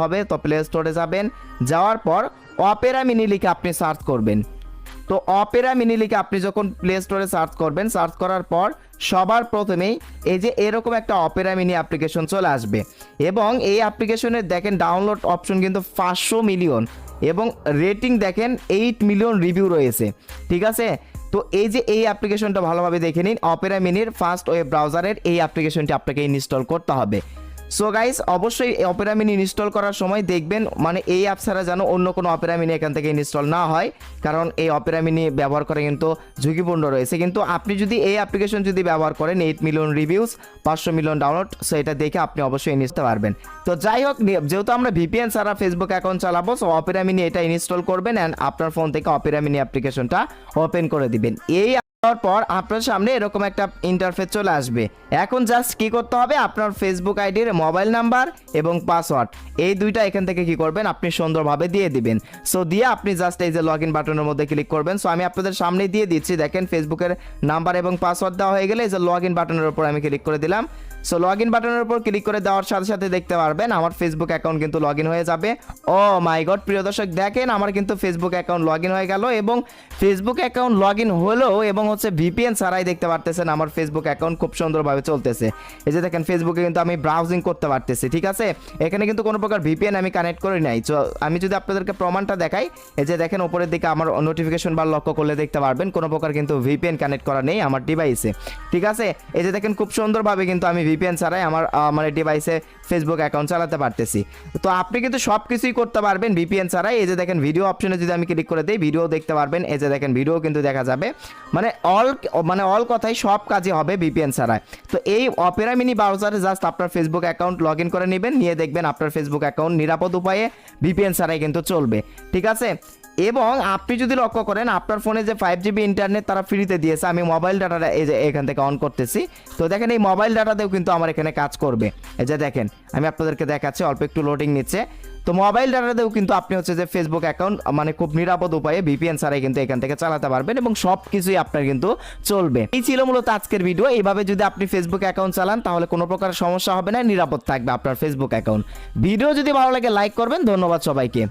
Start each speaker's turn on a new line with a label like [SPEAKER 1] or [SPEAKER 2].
[SPEAKER 1] হবে। তো প্লে স্টোরে যাবেন, যাওয়ার পর অপেরা মিনি লিখে আপনি সার্চ করবেন। তো অপেরা মিনি লিখে আপনি যখন প্লে স্টোরে সার্চ করবেন, সার্চ করার পর সবার প্রথমেই এই যে এরকম একটা অপেরা মিনি অ্যাপ্লিকেশন চলে আসবে এবং এই অ্যাপ্লিকেশনের দেখেন ডাউনলোড অপশন কিন্তু 500 মিলিয়ন এবং রেটিং দেখেন 8 মিলিয়ন রিভিউ রয়েছে, ঠিক আছে। তো এই যে এই অ্যাপ্লিকেশনটা ভালোভাবে দেখে নিন, অপেরা মিনির ফার্স্ট ওয়েব ব্রাউজারের এই অ্যাপ্লিকেশনটি আপনাকে ইনস্টল করতে হবে। সো গাইস, অবশ্যই অপেরা মিনি ইনস্টল করার সময় দেখবেন মানে এই অ্যাপ ছাড়া যেন অন্য কোনো অপেরা মিনি এখান থেকে ইনস্টল না হয়, কারণ এই অপেরা মিনি ব্যবহার করে কিন্তু ঝুঁকিপূর্ণ রয়েছে। কিন্তু আপনি যদি এই অ্যাপ্লিকেশন যদি ব্যবহার করেন, 8 million reviews, 500 million download, so এটা দেখে আপনি অবশ্যই নিতে পারবেন। তো যাই হোক, যেহেতু আমরা ভিপিএন ছাড়া ফেসবুক অ্যাকাউন্ট চালাবো, সো অপেরা মিনি এটা ইনস্টল করবেন অ্যান্ড আপনার ফোন থেকে অপেরা মিনি অ্যাপ্লিকেশনটা ওপেন করে দিবেন। এই পর আপনার সামনে এরকম একটা ইন্টারফেস চলে আসবে। এখন জাস্ট কি করতে হবে, আপনার ফেসবুক আইডির মোবাইল নাম্বার এবং পাসওয়ার্ড এই দুইটা এখান থেকে কি করবেন, আপনি সুন্দরভাবে দিয়ে দিবেন। সো দিয়ে আপনি জাস্ট এই যে লগ ইন বাটনের মধ্যে ক্লিক করবেন। সো আমি আপনাদের সামনে দিয়ে দিচ্ছি, দেখেন ফেসবুকের নাম্বার এবং পাসওয়ার্ড দেওয়া হয়ে গেলে এই যে লগ ইন বাটনের উপর আমি ক্লিক করে দিলাম। সো লগ ইন বাটনের উপর ক্লিক করে দেওয়ার সাথে সাথে দেখতে পারবেন আমার ফেসবুক অ্যাকাউন্ট কিন্তু লগ ইন হয়ে যাবে। ও মাই গড, প্রিয় দর্শক দেখেন আমার কিন্তু ফেসবুক অ্যাকাউন্ট লগ ইন হয়ে গেল এবং ফেসবুক অ্যাকাউন্ট লগ ইন হলো এবং হচ্ছে ভিপিএন ছাড়াই দেখতে পারতেছেন আমার ফেসবুক অ্যাকাউন্ট খুব সুন্দরভাবে চলতেছে। এই যে দেখেন ফেসবুকে কিন্তু আমি ব্রাউজিং করতে পারতেছি, ঠিক আছে। এখানে কিন্তু কোনো প্রকার ভিপিএন আমি কানেক্ট করি নাই। তো আমি যদি আপনাদেরকে প্রমাণটা দেখাই, এই যে দেখেন উপরের দিকে আমার নোটিফিকেশন বার লক্ষ্য করলে দেখতে পারবেন কোনো প্রকার কিন্তু ভিপিএন কানেক্ট করা নেই আমার ডিভাইসে, ঠিক আছে। এই যে দেখেন খুব সুন্দরভাবে কিন্তু আমি ভিপিএন ছাড়াই আমার ডিভাইসে ফেসবুক অ্যাকাউন্ট চালাতে পারতেছি। তো আপনি কিন্তু সব কিছুই করতে পারবেন ভিপিএন ছাড়াই। এই যে দেখেন ভিডিও অপশনে যদি আমি ক্লিক করে দিই, ভিডিও দেখতে পারবেন। এই যে দেখেন ভিডিও কিন্তু দেখা যাবে, মানে অল কথাই সব কাজে হবে ভিপিএন ছাড়াই। তো এই অপেরা মিনি ব্রাউজারে জাস্ট আপনার ফেসবুক অ্যাকাউন্ট লগ ইন করে নেবেন, নিয়ে দেখবেন আপনার ফেসবুক অ্যাকাউন্ট নিরাপদ উপায়ে ভিপিএন ছাড়াই কিন্তু চলবে, ঠিক আছে। এবং আপনি যদি লক্ষ্য করেন আপনার ফোনে যে 5GB ইন্টারনেট তারা ফ্রিতে দিয়েছে, আমি মোবাইল ডাটাটা এই যে এখান থেকে অন করতেছি। তো দেখেন এই মোবাইল ডাটাতেও কিন্তু আমার এখানে কাজ করবে। এই যে দেখেন আমি আপনাদেরকে দেখাচ্ছি, অল্প একটু লোডিং নিচ্ছে। তো মোবাইল ডাটাতেও কিন্তু আপনি হচ্ছে যে ফেসবুক অ্যাকাউন্ট মানে খুব নিরাপদ উপায়ে ভিপিএন ছাড়াই কিন্তু এখান থেকে চালাতে পারবেন এবং সব কিছুই আপনার কিন্তু চলবে। এই ছিল মূলত আজকের ভিডিও। এইভাবে যদি আপনি ফেসবুক অ্যাকাউন্ট চালান তাহলে কোনো প্রকার সমস্যা হবে না, নিরাপদ থাকবে আপনার ফেসবুক অ্যাকাউন্ট। ভিডিও যদি ভালো লাগে লাইক করবেন। ধন্যবাদ সবাইকে।